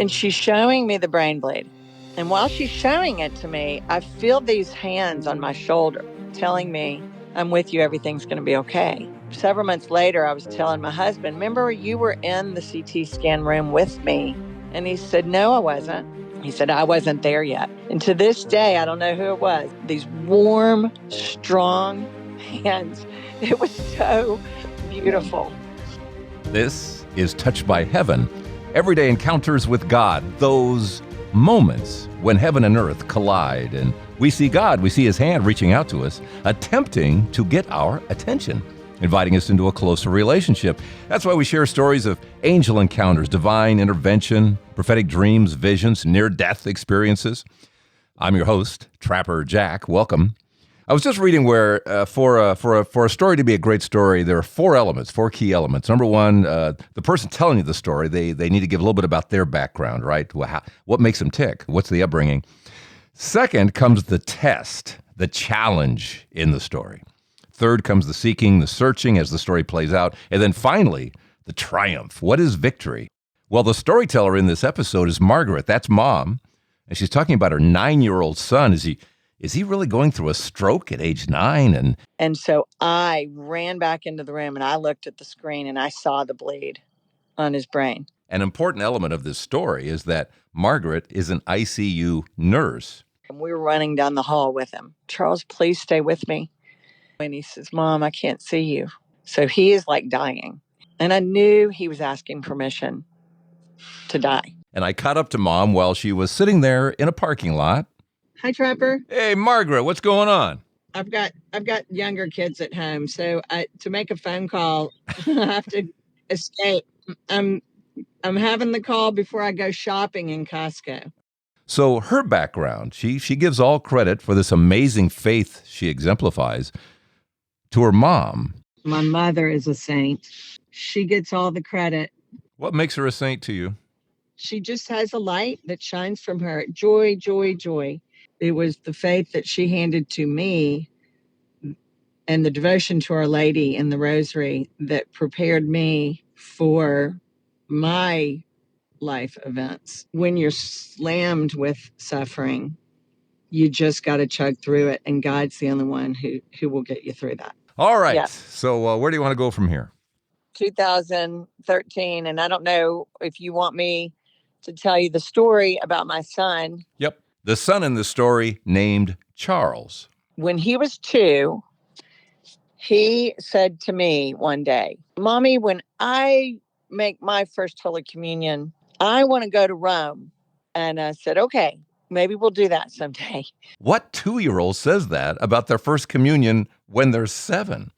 And she's showing me the brain bleed. And while she's showing it to me, I feel these hands on my shoulder telling me, I'm with you, everything's going to be okay. Several months later, I was telling my husband, remember you were in the CT scan room with me? And he said, no, I wasn't. He said, I wasn't there yet. And to this day, I don't know who it was. These warm, strong hands. It was so beautiful. This is Touched by Heaven, everyday encounters with God, those moments when heaven and earth collide and we see God, we see his hand reaching out to us, attempting to get our attention, inviting us into a closer relationship. That's why we share stories of angel encounters, divine intervention, prophetic dreams, visions, near-death experiences. I'm your host, Trapper Jack. Welcome. I was just reading where for a story to be a great story, there are four key elements. Number one, the person telling you the story, they need to give a little bit about their background, right? What makes them tick? What's the upbringing? Second comes the test, the challenge in the story. Third comes the seeking, the searching as the story plays out. And then finally, the triumph. What is victory? Well, the storyteller in this episode is Margaret. That's Mom. And she's talking about her 9-year-old son. Is he really going through a stroke at age 9? And so I ran back into the room and I looked at the screen and I saw the bleed on his brain. An important element of this story is that Margaret is an ICU nurse. And we were running down the hall with him. Charles, please stay with me. And he says, Mom, I can't see you. So he is like dying. And I knew he was asking permission to die. And I caught up to Mom while she was sitting there in a parking lot. Hi, Trapper. Hey, Margaret, what's going on? I've got younger kids at home, so to make a phone call, I have to escape. I'm having the call before I go shopping in Costco. So her background, she gives all credit for this amazing faith she exemplifies to her mom. My mother is a saint. She gets all the credit. What makes her a saint to you? She just has a light that shines from her. Joy, joy, joy. It was the faith that she handed to me and the devotion to Our Lady in the Rosary that prepared me for my life events. When you're slammed with suffering, you just got to chug through it, and God's the only one who will get you through that. All right. Yeah. So where do you want to go from here? 2013, and I don't know if you want me to tell you the story about my son. Yep. The son in the story named Charles. When he was 2, he said to me one day, Mommy, when I make my first Holy Communion, I want to go to Rome. And I said, okay, maybe we'll do that someday. What 2-year-old says that about their first communion when they're 7?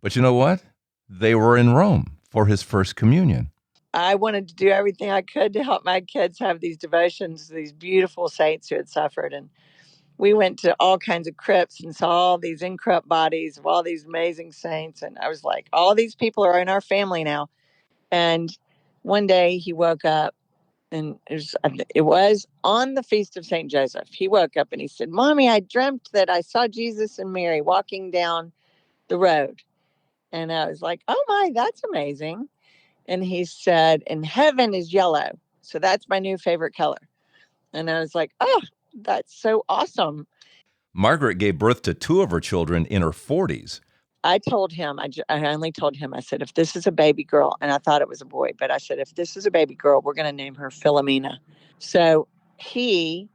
But you know what? They were in Rome for his first communion. I wanted to do everything I could to help my kids have these devotions, these beautiful saints who had suffered. And we went to all kinds of crypts and saw all these incorrupt bodies of all these amazing saints. And I was like, all these people are in our family now. And one day he woke up, and it was on the feast of St. Joseph. He woke up and he said, Mommy, I dreamt that I saw Jesus and Mary walking down the road. And I was like, oh my, that's amazing. And he said, and heaven is yellow. So that's my new favorite color. And I was like, oh, that's so awesome. Margaret gave birth to 2 of her children in her 40s. I told him, I only told him, I said, if this is a baby girl, and I thought it was a boy, but I said, if this is a baby girl, we're going to name her Philomena. So he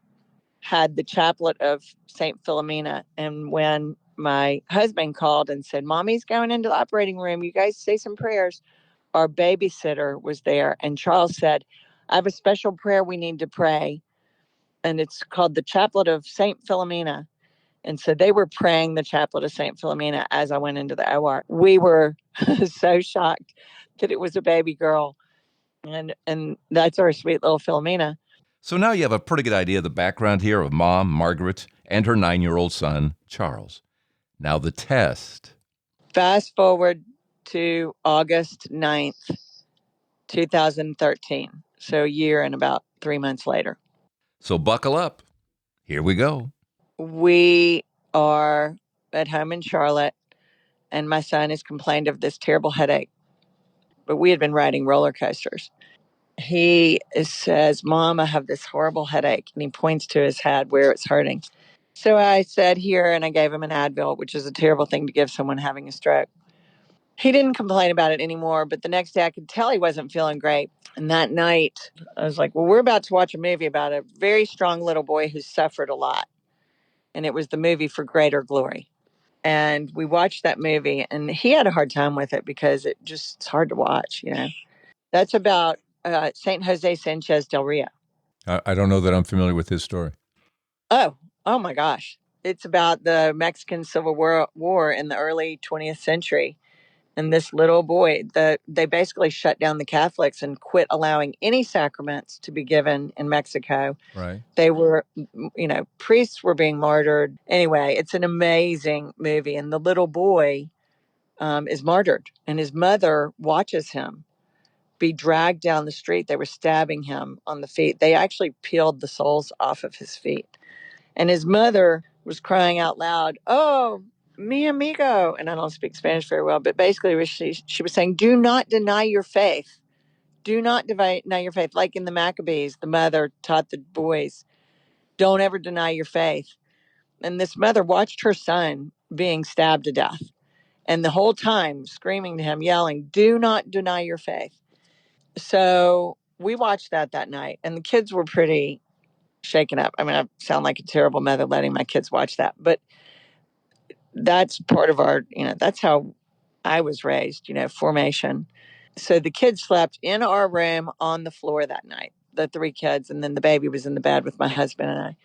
had the chaplet of St. Philomena. And when my husband called and said, Mommy's going into the operating room, you guys say some prayers, our babysitter was there. And Charles said, I have a special prayer we need to pray. And it's called the Chaplet of St. Philomena. And so they were praying the Chaplet of St. Philomena as I went into the OR. We were so shocked that it was a baby girl. And that's our sweet little Philomena. So now you have a pretty good idea of the background here of Mom, Margaret, and her 9-year-old son, Charles. Now the test. Fast forward to August 9th, 2013. So a year and about 3 months later. So buckle up. Here we go. We are at home in Charlotte, and my son has complained of this terrible headache. But we had been riding roller coasters. he says, Mom, I have this horrible headache. And he points to his head where it's hurting. So I said, here, and I gave him an Advil, which is a terrible thing to give someone having a stroke. He didn't complain about it anymore, but the next day I could tell he wasn't feeling great. And that night, I was like, well, we're about to watch a movie about a very strong little boy who suffered a lot. And it was the movie For Greater Glory. And we watched that movie, and he had a hard time with it because it's hard to watch, you know. That's about St. Jose Sanchez del Rio. I don't know that I'm familiar with his story. Oh my gosh. It's about the Mexican Civil War in the early 20th century. And this little boy, they basically shut down the Catholics and quit allowing any sacraments to be given in Mexico. Right. They were, priests were being martyred. Anyway, it's an amazing movie. And the little boy is martyred, and his mother watches him be dragged down the street. They were stabbing him on the feet. They actually peeled the soles off of his feet. And his mother was crying out loud, "Oh, mi amigo." And I don't speak Spanish very well, but basically she was saying, do not deny your faith. Do not deny your faith. Like in the Maccabees, the mother taught the boys, don't ever deny your faith. And this mother watched her son being stabbed to death. And the whole time screaming to him, yelling, do not deny your faith. So we watched that night, and the kids were pretty shaken up. I mean, I sound like a terrible mother letting my kids watch that, but that's part of our, that's how I was raised, formation. So the kids slept in our room on the floor that night, the three kids, and then the baby was in the bed with my husband and I.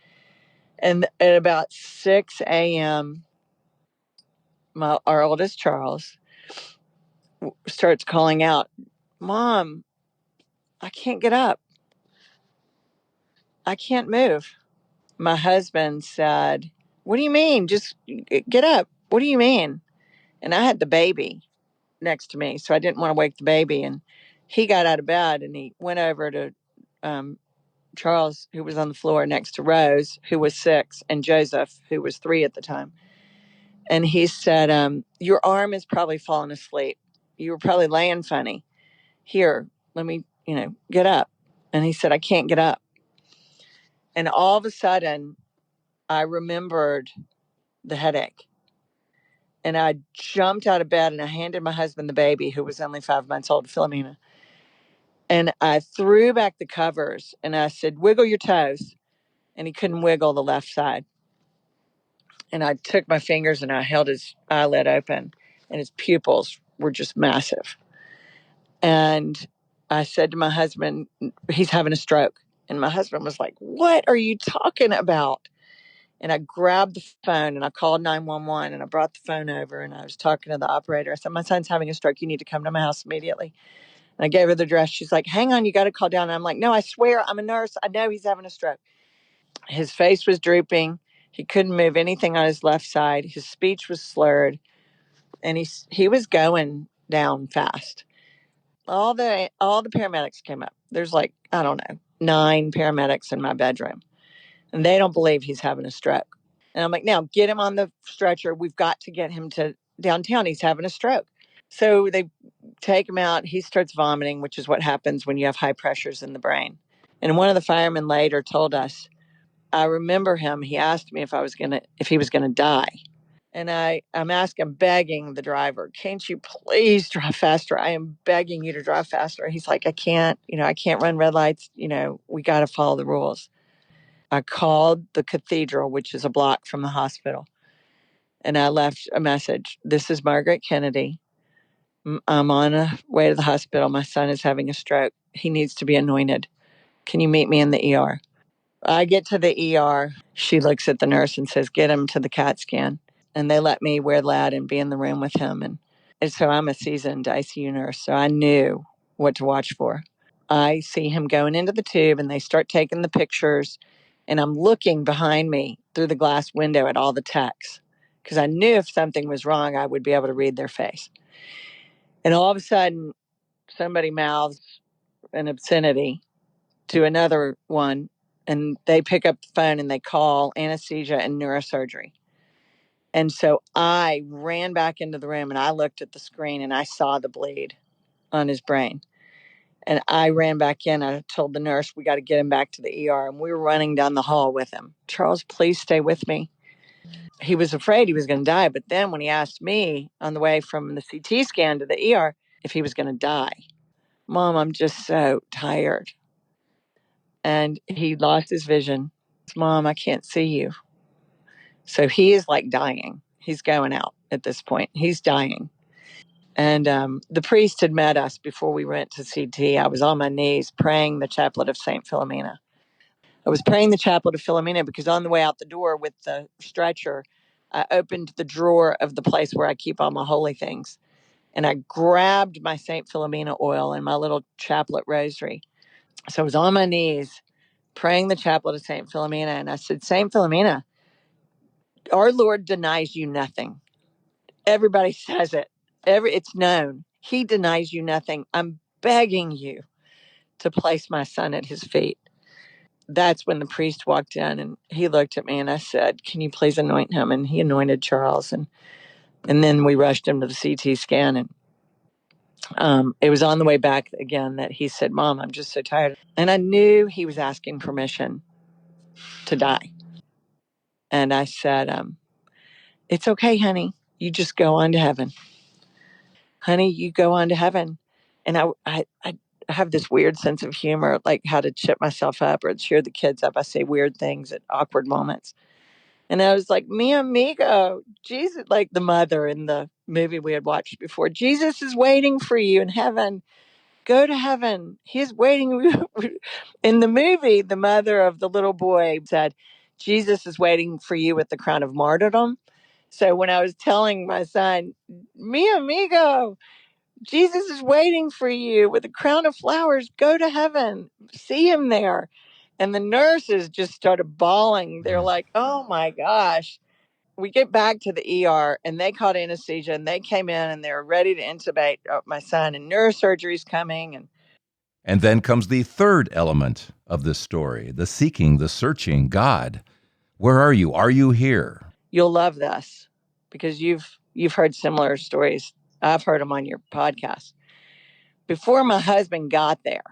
And at about 6 a.m., our oldest Charles starts calling out, Mom, I can't get up. I can't move. My husband said, what do you mean? Just get up. What do you mean? And I had the baby next to me, so I didn't want to wake the baby. And he got out of bed and he went over to Charles, who was on the floor next to Rose, who was 6, and Joseph, who was 3 at the time. And he said, your arm is probably falling asleep. You were probably laying funny. Here, let me, get up. And he said, I can't get up. And all of a sudden, I remembered the headache. And I jumped out of bed and I handed my husband the baby, who was only 5 months old, Philomena. And I threw back the covers and I said, wiggle your toes. And he couldn't wiggle the left side. And I took my fingers and I held his eyelid open, and his pupils were just massive. And I said to my husband, he's having a stroke. And my husband was like, what are you talking about? And I grabbed the phone and I called 911 and I brought the phone over and I was talking to the operator. I said, my son's having a stroke. You need to come to my house immediately. And I gave her the address. She's like, hang on, you got to call down. And I'm like, no, I swear, I'm a nurse. I know he's having a stroke. His face was drooping. He couldn't move anything on his left side. His speech was slurred, and he was going down fast. All the paramedics came up. There's like, I don't know, 9 paramedics in my bedroom, and they don't believe he's having a stroke. And I'm like, now get him on the stretcher. We've got to get him to downtown. He's having a stroke. So they take him out. He starts vomiting, which is what happens when you have high pressures in the brain. And one of the firemen later told us, I remember him. He asked me if he was gonna die. And I'm begging the driver, can't you please drive faster? I am begging you to drive faster. He's like, I can't run red lights. We got to follow the rules. I called the cathedral, which is a block from the hospital. And I left a message. This is Margaret Kennedy. I'm on a way to the hospital. My son is having a stroke. He needs to be anointed. Can you meet me in the ER? I get to the ER. She looks at the nurse and says, get him to the CAT scan. And they let me wear that and be in the room with him. And so I'm a seasoned ICU nurse, so I knew what to watch for. I see him going into the tube and they start taking the pictures. And I'm looking behind me through the glass window at all the techs because I knew if something was wrong, I would be able to read their face. And all of a sudden, somebody mouths an obscenity to another one, and they pick up the phone and they call anesthesia and neurosurgery. And so I ran back into the room and I looked at the screen and I saw the bleed on his brain. And I ran back in. I told the nurse, we got to get him back to the ER. And we were running down the hall with him. Charles, please stay with me. He was afraid he was going to die. But then when he asked me on the way from the CT scan to the ER if he was going to die, Mom, I'm just so tired. And he lost his vision. Mom, I can't see you. So he is like dying. He's going out at this point. He's dying. And the priest had met us before we went to CT. I was on my knees praying the chaplet of St. Philomena. I was praying the chaplet of Philomena because on the way out the door with the stretcher, I opened the drawer of the place where I keep all my holy things. And I grabbed my St. Philomena oil and my little chaplet rosary. So I was on my knees praying the chaplet of St. Philomena. And I said, St. Philomena, our Lord denies you nothing. Everybody says it. It's known. He denies you nothing. I'm begging you to place my son at his feet. That's when the priest walked in and he looked at me and I said, can you please anoint him? And he anointed Charles. And then we rushed him to the CT scan. And it was on the way back again that he said, Mom, I'm just so tired. And I knew he was asking permission to die. And I said, it's okay, honey. You just go on to heaven. Honey, you go on to heaven. And I have this weird sense of humor, like how to chip myself up or cheer the kids up. I say weird things at awkward moments. And I was like, mi amigo, Jesus, like the mother in the movie we had watched before. Jesus is waiting for you in heaven. Go to heaven. He's waiting. In the movie, the mother of the little boy said, Jesus is waiting for you with the crown of martyrdom. So when I was telling my son, mi amigo, Jesus is waiting for you with a crown of flowers. Go to heaven. See him there. And the nurses just started bawling. They're like, oh my gosh. We get back to the ER and they called anesthesia and they came in and they were ready to intubate my son, and neurosurgery's coming. And then comes the third element of this story, the seeking, the searching. God, where are you? Are you here? You'll love this because you've heard similar stories. I've heard them on your podcast. Before my husband got there,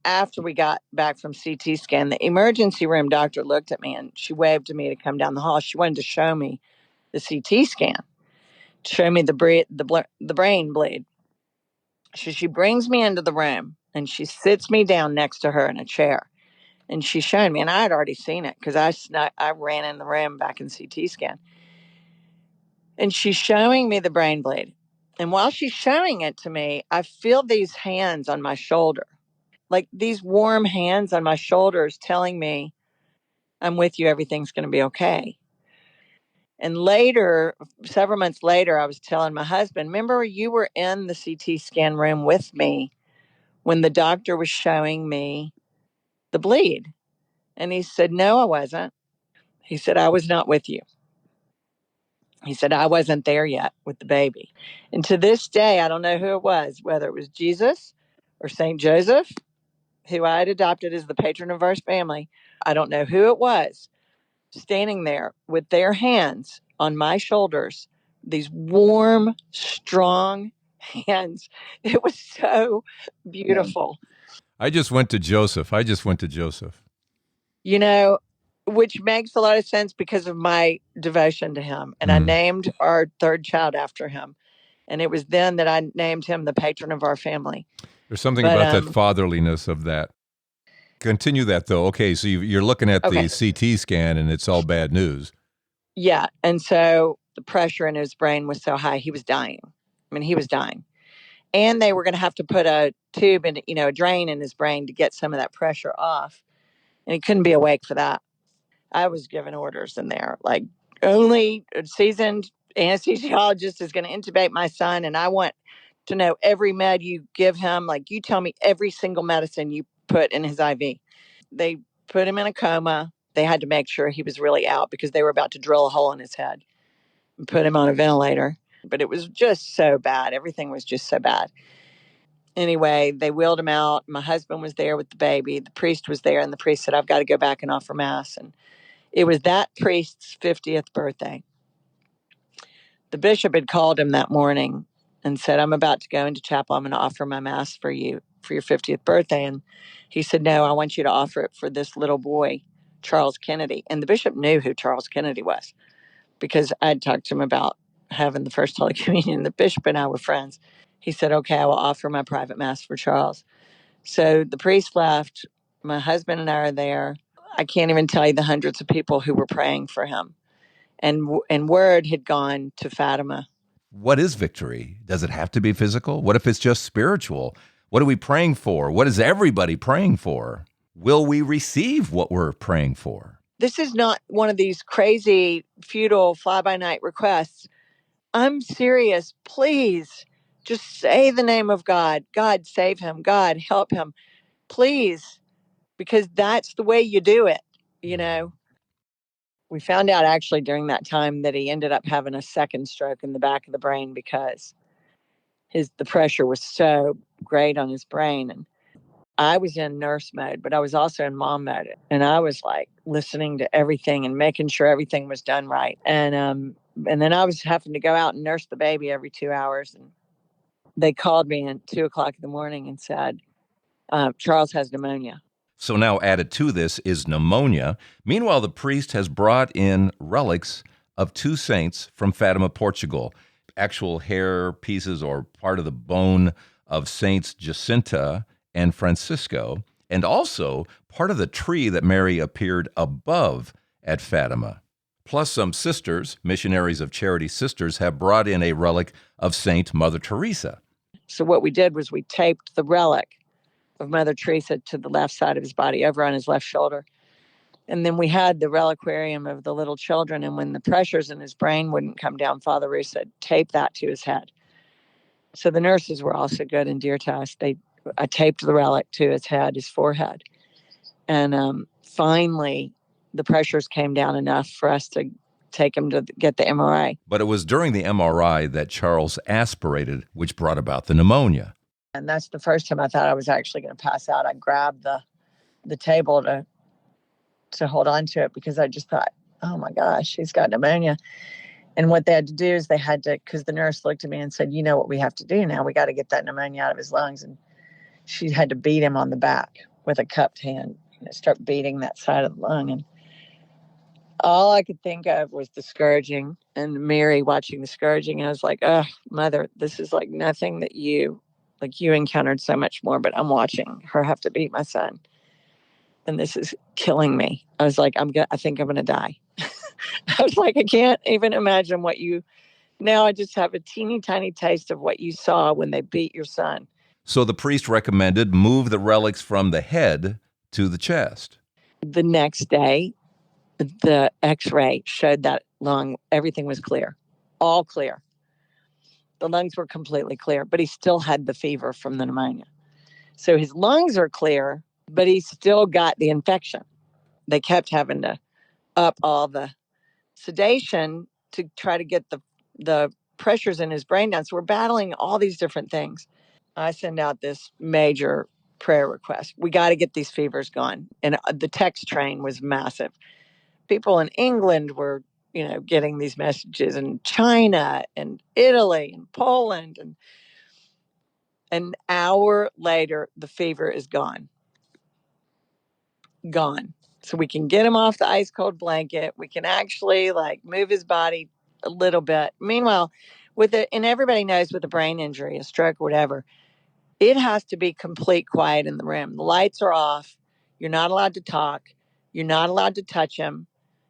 after we got back from CT scan, the emergency room doctor looked at me and she waved to me to come down the hall. She wanted to show me the CT scan, show me the brain bleed. So she brings me into the room and she sits me down next to her in a chair. And she's showing me, and I had already seen it because I ran in the room back in CT scan. And she's showing me the brain bleed. And while she's showing it to me, I feel these hands on my shoulder, like these warm hands on my shoulders telling me, I'm with you, everything's going to be okay. And later, several months later, I was telling my husband, remember you were in the CT scan room with me when the doctor was showing me the bleed? And he said, no, I wasn't. He said, I was not with you. He said, I wasn't there yet with the baby. And to this day, I don't know who it was, whether it was Jesus or St. Joseph, who I had adopted as the patron of our family. I don't know who it was standing there with their hands on my shoulders, these warm, strong hands. It was so beautiful. I just went to Joseph. You know, which makes a lot of sense because of my devotion to him. And I named our third child after him. And it was then that I named him the patron of our family. There's something about that fatherliness of that. Continue that, though. Okay, so you're looking at the CT scan, and it's all bad news. Yeah, and so the pressure in his brain was so high, he was dying. I mean, he was dying. And they were going to have to put a tube and, a drain in his brain to get some of that pressure off. And he couldn't be awake for that. I was given orders in there, like only a seasoned anesthesiologist is going to intubate my son. And I want to know every med you give him. Like you tell me every single medicine you put in his IV. They put him in a coma. They had to make sure he was really out because they were about to drill a hole in his head and put him on a ventilator. But it was just so bad. Everything was just so bad. Anyway, they wheeled him out. My husband was there with the baby. The priest was there, and the priest said, I've got to go back and offer mass. And it was that priest's 50th birthday. The bishop had called him that morning and said, I'm about to go into chapel. I'm going to offer my mass for you for your 50th birthday. And he said, no, I want you to offer it for this little boy, Charles Kennedy. And the bishop knew who Charles Kennedy was because I'd talked to him about having the first Holy Communion. The bishop and I were friends. He said, okay, I will offer my private mass for Charles. So the priest left. My husband and I are there. I can't even tell you the hundreds of people who were praying for him. And word had gone to Fatima. What is victory? Does it have to be physical? What if it's just spiritual? What are we praying for? What is everybody praying for? Will we receive what we're praying for? This is not one of these crazy, futile, fly-by-night requests. I'm serious. Please, just say the name of God. God, save him. God, help him. Please, because that's the way you do it, you know. We found out actually during that time that he ended up having a second stroke in the back of the brain because the pressure was so great on his brain. And I was in nurse mode, but I was also in mom mode. And I was like listening to everything and making sure everything was done right. And then I was having to go out and nurse the baby every 2 hours. And they called me at 2 o'clock in the morning and said, Charles has pneumonia. So now added to this is pneumonia. Meanwhile, the priest has brought in relics of two saints from Fatima, Portugal. Actual hair pieces or part of the bone of Saints Jacinta and Francisco, and also part of the tree that Mary appeared above at Fatima. Plus, some sisters, missionaries of Charity Sisters, have brought in a relic of Saint Mother Teresa. So what we did was we taped the relic of Mother Teresa to the left side of his body, over on his left shoulder. And then we had the reliquarium of the little children. And when the pressures in his brain wouldn't come down, Father Ruth said, tape that to his head. So the nurses were also good and dear to us. I taped the relic to his head, his forehead. And finally, the pressures came down enough for us to take him to get the MRI. But it was during the MRI that Charles aspirated, which brought about the pneumonia. And that's the first time I thought I was actually going to pass out. I grabbed the table to hold on to it because I just thought, oh my gosh, he's got pneumonia. And what they had to do is because the nurse looked at me and said, you know what we have to do now? We got to get that pneumonia out of his lungs. And she had to beat him on the back with a cupped hand, start beating that side of the lung. And all I could think of was the scourging and Mary watching the scourging. And I was like, oh, Mother, this is like nothing that you encountered so much more, but I'm watching her have to beat my son. And this is killing me. I was like, I think I'm going to die. I was like, I can't even imagine now I just have a teeny tiny taste of what you saw when they beat your son. So the priest recommended move the relics from the head to the chest. The next day, the x-ray showed that lung, everything was clear, all clear. The lungs were completely clear, but he still had the fever from the pneumonia. So his lungs are clear, but he still got the infection. They kept having to up all the sedation to try to get the pressures in his brain down. So we're battling all these different things. I send out this major prayer request. We got to get these fevers gone. And the text train was massive. People in England were, getting these messages, and China and Italy and Poland. And an hour later, the fever is gone. Gone. So we can get him off the ice cold blanket. We can actually move his body a little bit. Meanwhile, and everybody knows with a brain injury, a stroke, whatever, it has to be complete quiet in the room. The lights are off. You're not allowed to talk. You're not allowed to touch him.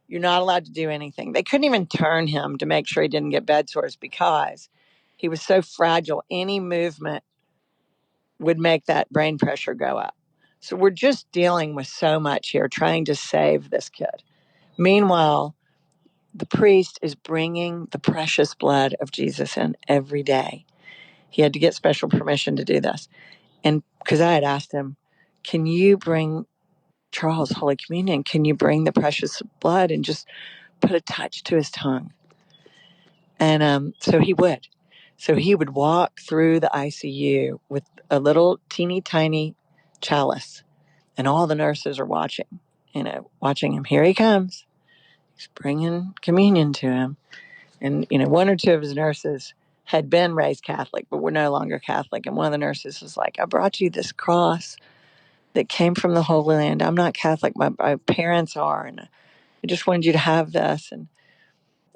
You're not allowed to do anything. They couldn't even turn him to make sure he didn't get bed sores because he was so fragile. Any movement would make that brain pressure go up. So we're just dealing with so much here, trying to save this kid. Meanwhile, the priest is bringing the precious blood of Jesus in every day. He had to get special permission to do this. And because I had asked him, can you bring Charles Holy Communion? Can you bring the precious blood and just put a touch to his tongue? And so he would. So he would walk through the ICU with a little teeny tiny chalice. And all the nurses are watching him. Here he comes. He's bringing communion to him. And, one or two of his nurses had been raised Catholic, but we're no longer Catholic. And one of the nurses was like, I brought you this cross that came from the Holy Land. I'm not Catholic. My parents are. And I just wanted you to have this. And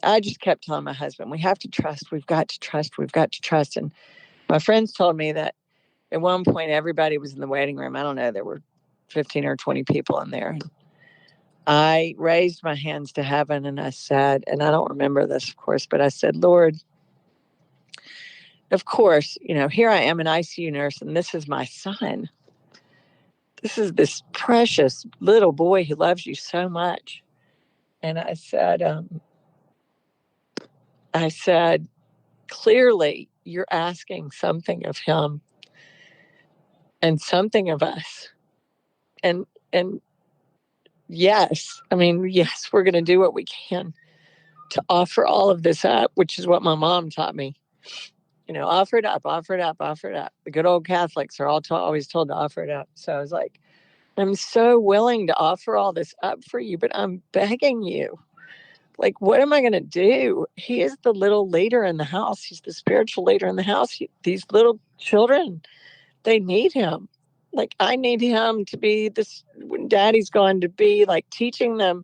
I just kept telling my husband, we have to trust. We've got to trust. We've got to trust. And my friends told me that at one point, everybody was in the waiting room. I don't know. There were 15 or 20 people in there. And I raised my hands to heaven and I said, and I don't remember this, of course, but I said, Lord, of course, here I am, an ICU nurse, and this is my son. This is this precious little boy who loves you so much. And I said, clearly, you're asking something of him and something of us. And yes, yes, we're going to do what we can to offer all of this up, which is what my mom taught me. Offer it up, offer it up, offer it up. The good old Catholics are always told to offer it up. So I was like, I'm so willing to offer all this up for you, but I'm begging you. Like, what am I going to do? He is the little leader in the house. He's the spiritual leader in the house. These little children, they need him. Like, I need him to be this, when daddy's gone, to be like teaching them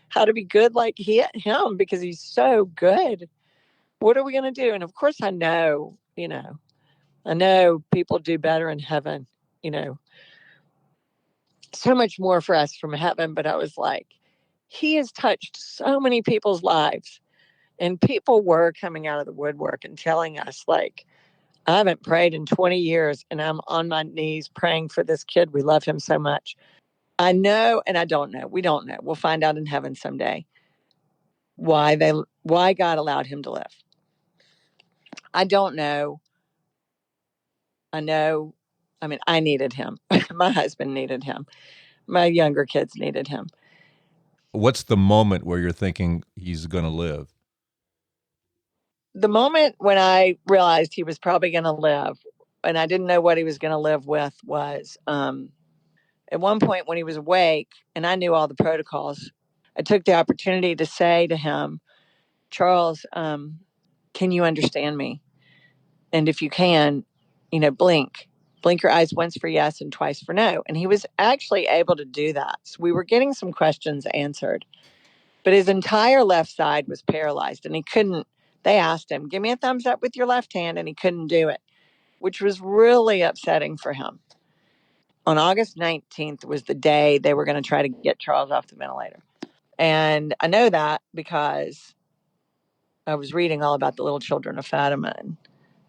how to be good like him, because he's so good. What are we going to do? And of course, I know people do better in heaven, you know, so much more for us from heaven. But I was like, he has touched so many people's lives. And people were coming out of the woodwork and telling us, like, I haven't prayed in 20 years and I'm on my knees praying for this kid. We love him so much. I know, and I don't know. We don't know. We'll find out in heaven someday why God allowed him to live. I don't know. I know. I needed him. My husband needed him. My younger kids needed him. What's the moment where you're thinking he's going to live? The moment when I realized he was probably going to live, and I didn't know what he was going to live with, was at one point when he was awake and I knew all the protocols. I took the opportunity to say to him, Charles, can you understand me? And if you can, blink. Blink your eyes once for yes and twice for no. And he was actually able to do that. So we were getting some questions answered. But his entire left side was paralyzed and he couldn't. They asked him, give me a thumbs up with your left hand, and he couldn't do it, which was really upsetting for him. On August 19th was the day they were going to try to get Charles off the ventilator. And I know that because I was reading all about the little children of Fatima. And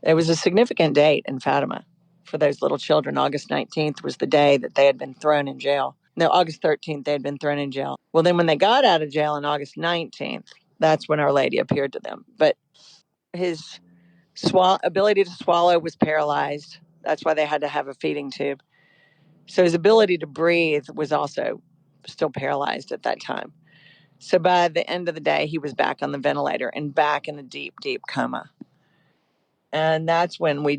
it was a significant date in Fatima for those little children. August 19th was the day that they had been thrown in jail. No, August 13th, they had been thrown in jail. Well, then when they got out of jail on August 19th, that's when Our Lady appeared to them. But his ability to swallow was paralyzed. That's why they had to have a feeding tube. So his ability to breathe was also still paralyzed at that time. So by the end of the day, he was back on the ventilator and back in a deep, deep coma. And that's when we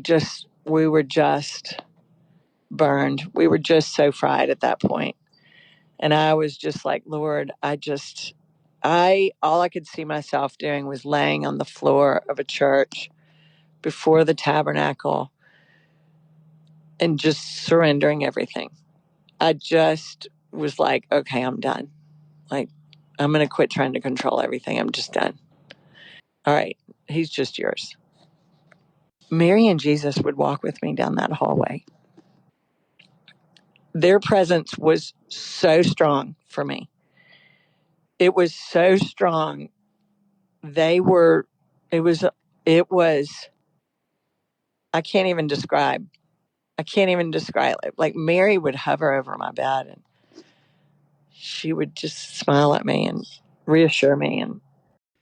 were just burned. We were just so fried at that point. And I was just like, Lord, all I could see myself doing was laying on the floor of a church before the tabernacle and just surrendering everything. I just was like, okay, I'm done. Like, I'm going to quit trying to control everything. I'm just done. All right, he's just yours. Mary and Jesus would walk with me down that hallway. Their presence was so strong for me. It was so strong. It was, I can't even describe. It. Like, Mary would hover over my bed and she would just smile at me and reassure me. And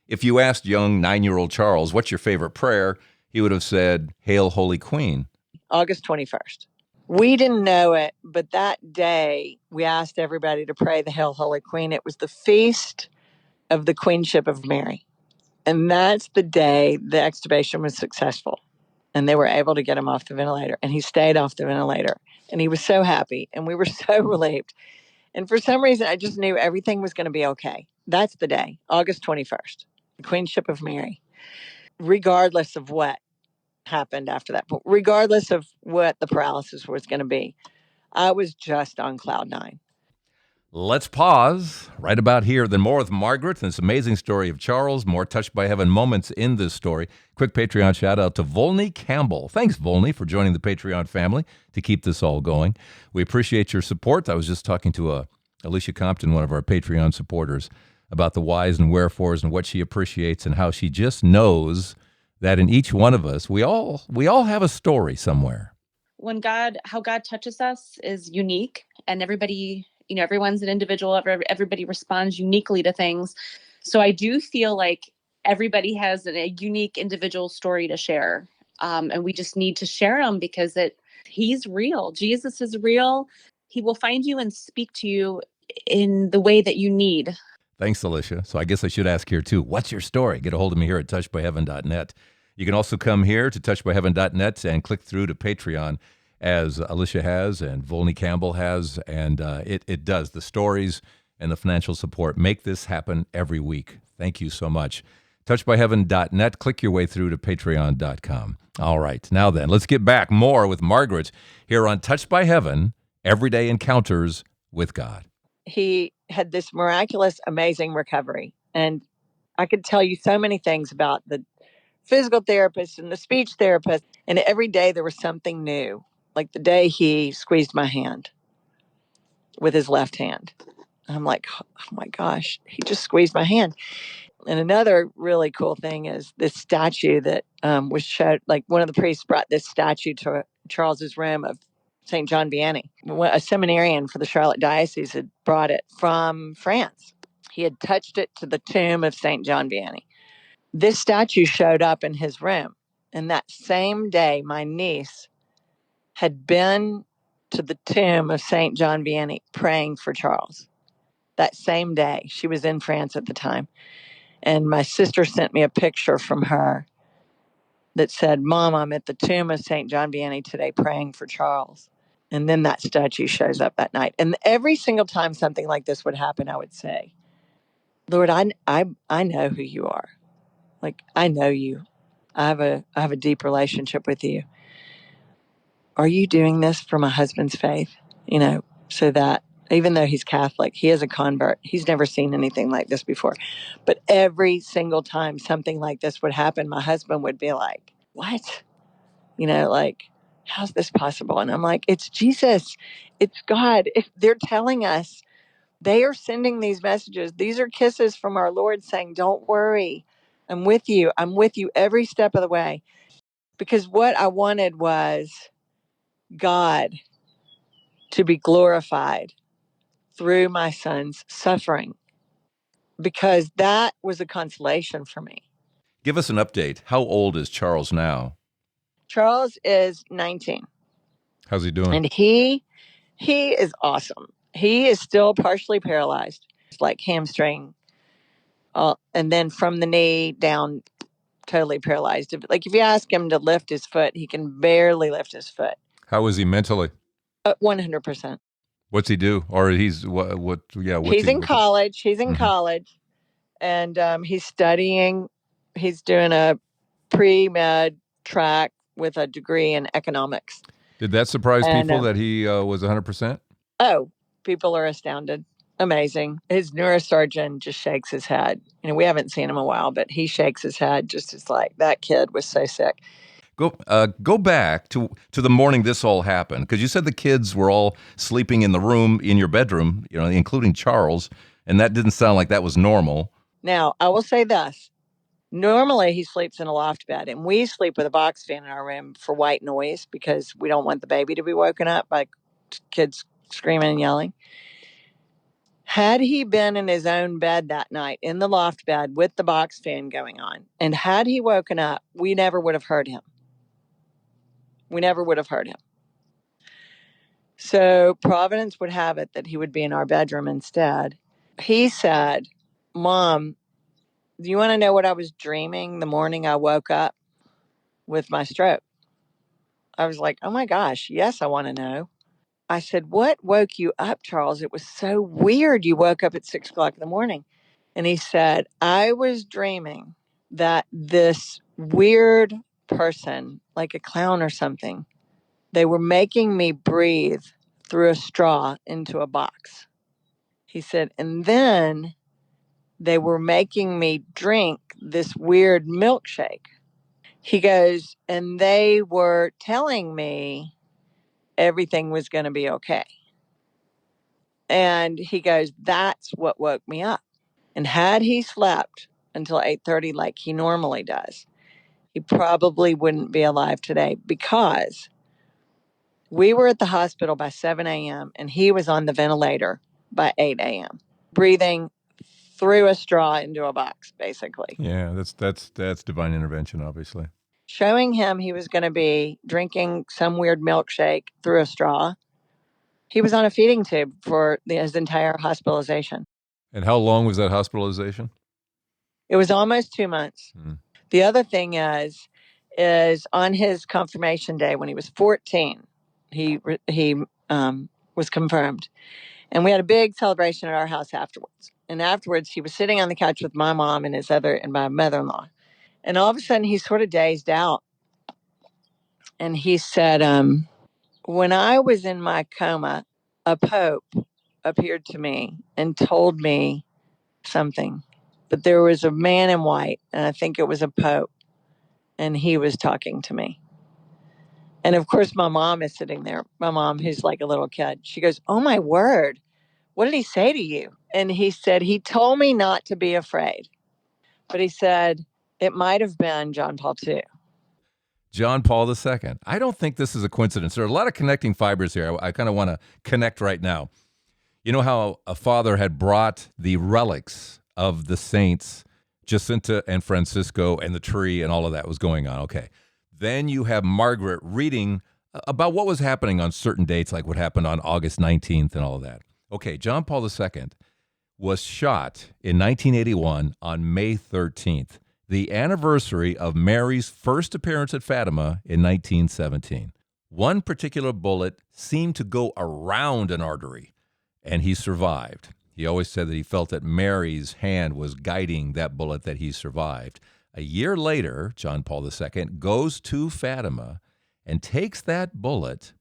If you asked young 9-year-old Charles, what's your favorite prayer, he would have said, Hail, Holy Queen. August 21st. We didn't know it, but that day we asked everybody to pray the Hail, Holy Queen. It was the feast of the Queenship of Mary. And that's the day the extubation was successful. And they were able to get him off the ventilator. And he stayed off the ventilator. And he was so happy. And we were so relieved. And for some reason, I just knew everything was going to be okay. That's the day, August 21st, the Queenship of Mary. Regardless of what happened after that. But regardless of what the paralysis was going to be, I was just on cloud nine. Let's pause right about here. Then more with Margaret and this amazing story of Charles. More touched by heaven moments in this story. Quick Patreon shout out to Volney Campbell. Thanks, Volney, for joining the Patreon family to keep this all going. We appreciate your support. I was just talking to Alicia Compton, one of our Patreon supporters, about the whys and wherefores and what she appreciates and how she just knows that in each one of us, we all have a story somewhere. How God touches us is unique, and everybody, everyone's an individual. Everybody responds uniquely to things. So I do feel like everybody has a unique individual story to share. And we just need to share them because he's real. Jesus is real. He will find you and speak to you in the way that you need. Thanks, Alicia. So I guess I should ask here, too, what's your story? Get a hold of me here at touchedbyheaven.net. You can also come here to touchedbyheaven.net and click through to Patreon, as Alicia has and Volney Campbell has, and it does. The stories and the financial support make this happen every week. Thank you so much. Touchedbyheaven.net. Click your way through to patreon.com. All right, now then, let's get back more with Margaret here on Touched by Heaven, Everyday Encounters with God. He had this miraculous, amazing recovery. And I could tell you so many things about the physical therapist and the speech therapist. And every day there was something new. Like the day he squeezed my hand with his left hand. I'm like, oh my gosh, he just squeezed my hand. And another really cool thing is this statue that was showed. Like one of the priests brought this statue to Charles's room of St. John Vianney. A seminarian for the Charlotte Diocese had brought it from France. He had touched it to the tomb of St. John Vianney. This statue showed up in his room. And that same day, my niece had been to the tomb of St. John Vianney praying for Charles. That same day, she was in France at the time. And my sister sent me a picture from her that said, Mom, I'm at the tomb of St. John Vianney today praying for Charles. And then that statue shows up that night. And every single time something like this would happen, I would say, Lord, I know who you are. Like, I know you. I have a deep relationship with you. Are you doing this for my husband's faith? So that even though he's Catholic, he is a convert. He's never seen anything like this before. But every single time something like this would happen, my husband would be like, what? Like, how's this possible? And I'm like, it's Jesus. It's God. They're telling us, they are sending these messages. These are kisses from our Lord saying, don't worry. I'm with you. I'm with you every step of the way. Because what I wanted was God to be glorified through my son's suffering, because that was a consolation for me. Give us an update. How old is Charles now? Charles is 19. How's he doing? And he is awesome. He is still partially paralyzed. It's like hamstring. And then from the knee down, totally paralyzed. Like if you ask him to lift his foot, he can barely lift his foot. How is he mentally? 100%. What's he do? Or he's what? Yeah, what's he's in college. He's in college, and he's studying. He's doing a pre-med track with a degree in economics. Did that surprise people that he was 100%? Oh, people are astounded. Amazing. His neurosurgeon just shakes his head. We haven't seen him in a while, but he shakes his head just as like, that kid was so sick. Go back to the morning this all happened, because you said the kids were all sleeping in the room, in your bedroom, including Charles, and that didn't sound like that was normal. Now, I will say this. Normally, he sleeps in a loft bed, and we sleep with a box fan in our room for white noise because we don't want the baby to be woken up by kids screaming and yelling. Had he been in his own bed that night, in the loft bed with the box fan going on, and had he woken up, we never would have heard him. We never would have heard him. So Providence would have it that he would be in our bedroom instead. He said, Mom, do you want to know what I was dreaming the morning I woke up with my stroke? I was like, oh my gosh, yes, I want to know. I said, what woke you up, Charles? It was so weird you woke up at 6 o'clock in the morning. And he said, I was dreaming that this weird person, like a clown or something. They were making me breathe through a straw into a box. He said, and then they were making me drink this weird milkshake. He goes, and they were telling me everything was going to be okay. And he goes, that's what woke me up. And had he slept until 8:30 like he normally does, he probably wouldn't be alive today, because we were at the hospital by 7 a.m. and he was on the ventilator by 8 a.m., breathing through a straw into a box, basically. Yeah, that's divine intervention, obviously. Showing him he was going to be drinking some weird milkshake through a straw. He was on a feeding tube for his entire hospitalization. And how long was that hospitalization? It was almost 2 months. The other thing is on his confirmation day when he was 14, he was confirmed. And we had a big celebration at our house afterwards. And afterwards, he was sitting on the couch with my mom and my mother-in-law. And all of a sudden, he's sort of dazed out. And he said, when I was in my coma, a pope appeared to me and told me something. But there was a man in white, and I think it was a pope, and he was talking to me. And of course, my mom is sitting there, my mom, who's like a little kid. She goes, oh, my word. What did he say to you? And he said, he told me not to be afraid. But he said, it might have been John Paul II. John Paul II. I don't think this is a coincidence. There are a lot of connecting fibers here. I kind of want to connect right now. You know how a father had brought the relics of the saints, Jacinta and Francisco, and the tree and all of that was going on. Okay. Then you have Margaret reading about what was happening on certain dates, like what happened on August 19th and all of that. Okay, John Paul II was shot in 1981 on May 13th, the anniversary of Mary's first appearance at Fatima in 1917. One particular bullet seemed to go around an artery, and he survived. He always said that he felt that Mary's hand was guiding that bullet, that he survived. A year later, John Paul II goes to Fatima and takes that bullet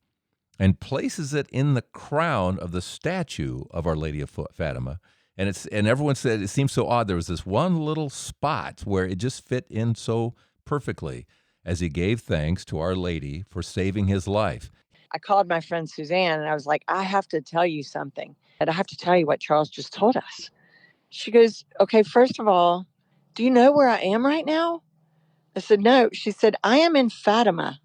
and places it in the crown of the statue of Our Lady of Fatima. And everyone said it seemed so odd. There was this one little spot where it just fit in so perfectly as he gave thanks to Our Lady for saving his life. I called my friend Suzanne and I was like, I have to tell you something. And I have to tell you what Charles just told us. She goes, okay, first of all, do you know where I am right now? I said, no. She said, I am in Fatima.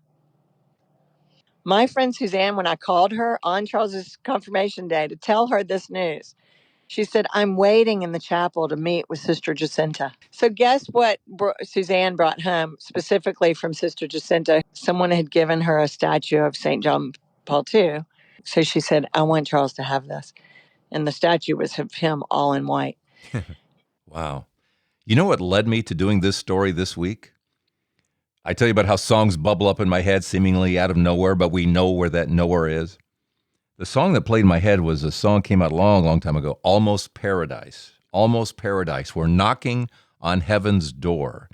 My friend Suzanne, when I called her on Charles's confirmation day to tell her this news, she said, I'm waiting in the chapel to meet with Sister Jacinta. So guess what Suzanne brought home specifically from Sister Jacinta? Someone had given her a statue of St. John Paul II. So she said, I want Charles to have this. And the statue was of him all in white. Wow. You know what led me to doing this story this week? I tell you about how songs bubble up in my head seemingly out of nowhere, but we know where that nowhere is. The song that played in my head was a song came out a long, long time ago, Almost Paradise. Almost Paradise. We're knocking on heaven's door.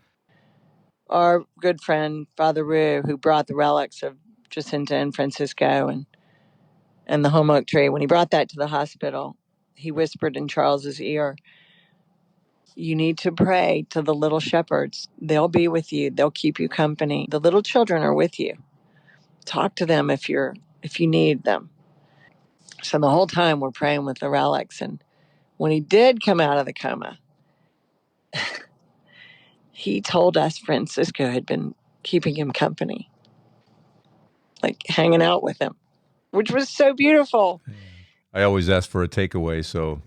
Our good friend, Father Rue, who brought the relics of Jacinta and Francisco and the home oak tree, when he brought that to the hospital, he whispered in Charles's ear, you need to pray to the little shepherds. They'll be with you. They'll keep you company. The little children are with you. Talk to them if you need them. So the whole time we're praying with the relics. And when he did come out of the coma, he told us Francisco had been keeping him company, like hanging out with him, which was so beautiful. I always ask for a takeaway. So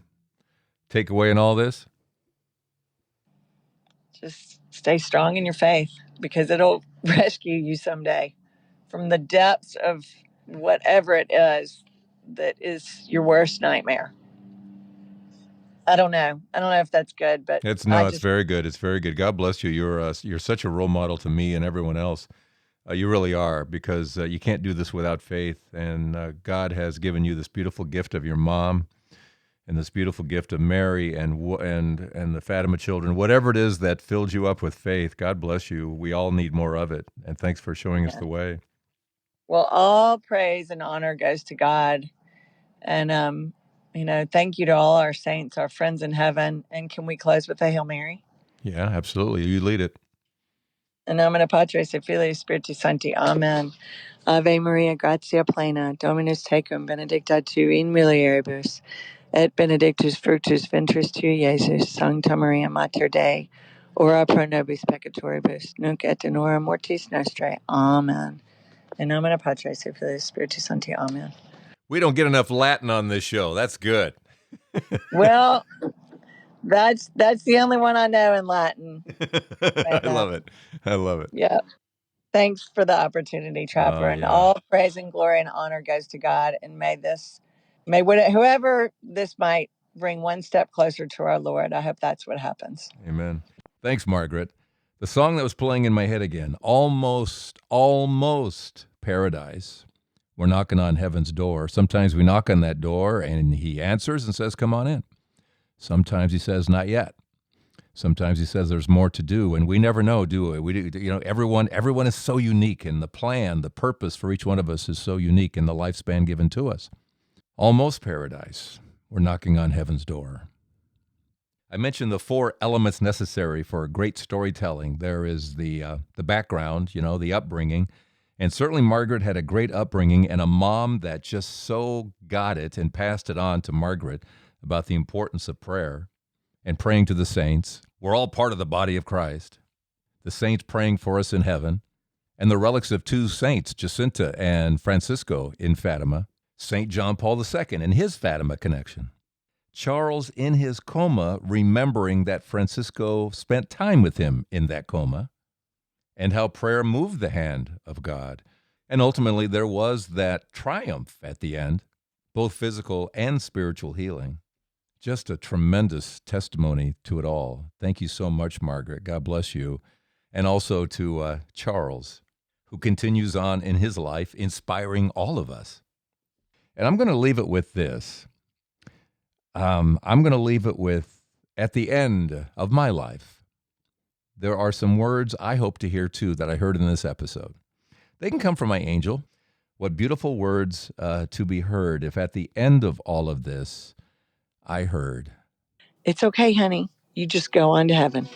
takeaway in all this? Just stay strong in your faith because it'll rescue you someday from the depths of whatever it is that is your worst nightmare. I don't know if that's good, but It's very good. It's very good. God bless you. You're such a role model to me and everyone else. You really are, because you can't do this without faith. And God has given you this beautiful gift of your mom. and this beautiful gift of Mary and the Fatima children, whatever it is that filled you up with faith. God bless you. We all need more of it. And thanks for showing us the way. Well, all praise and honor goes to God. And, thank you to all our saints, our friends in heaven. And can we close with a Hail Mary? Yeah, absolutely. You lead it. In nomine Patris et Filii Spiritus Sancti. Amen. Ave Maria, gratia plena, Dominus tecum, benedicta tu in mulieribus, et benedictus fructus ventris tui, Iesus. Sancta Maria Mater Dei, ora pro nobis peccatoribus, nunc et in hora mortis nostrae. Amen. In nomine Patris et Filii Spiritus Sancti. Amen. We don't get enough Latin on this show. That's good. Well, that's the only one I know in Latin. I love it. I love it. Yeah. Thanks for the opportunity, Trapper. And all praise and glory and honor goes to God. And may whoever this might bring one step closer to our Lord. I hope that's what happens. Amen. Thanks, Margaret. The song that was playing in my head again, almost paradise. We're knocking on heaven's door. Sometimes we knock on that door and he answers and says, come on in. Sometimes he says, not yet. Sometimes he says there's more to do, and we never know, do we? Everyone is so unique, and the plan, the purpose for each one of us is so unique in the lifespan given to us. Almost paradise. We're knocking on heaven's door. I mentioned the 4 elements necessary for great storytelling. There is the background, the upbringing, and certainly Margaret had a great upbringing and a mom that just so got it and passed it on to Margaret about the importance of prayer and praying to the saints. We're all part of the body of Christ. The saints praying for us in heaven, and the relics of 2 saints, Jacinta and Francisco in Fatima, St. John Paul II and his Fatima connection, Charles in his coma, remembering that Francisco spent time with him in that coma, and how prayer moved the hand of God. And ultimately, there was that triumph at the end, both physical and spiritual healing. Just a tremendous testimony to it all. Thank you so much, Margaret. God bless you. And also to Charles, who continues on in his life, inspiring all of us. And I'm going to leave it with this. I'm going to leave it with, at the end of my life, there are some words I hope to hear too that I heard in this episode. They can come from my angel. What beautiful words to be heard if at the end of all of this, I heard, "It's okay, honey. You just go on to heaven."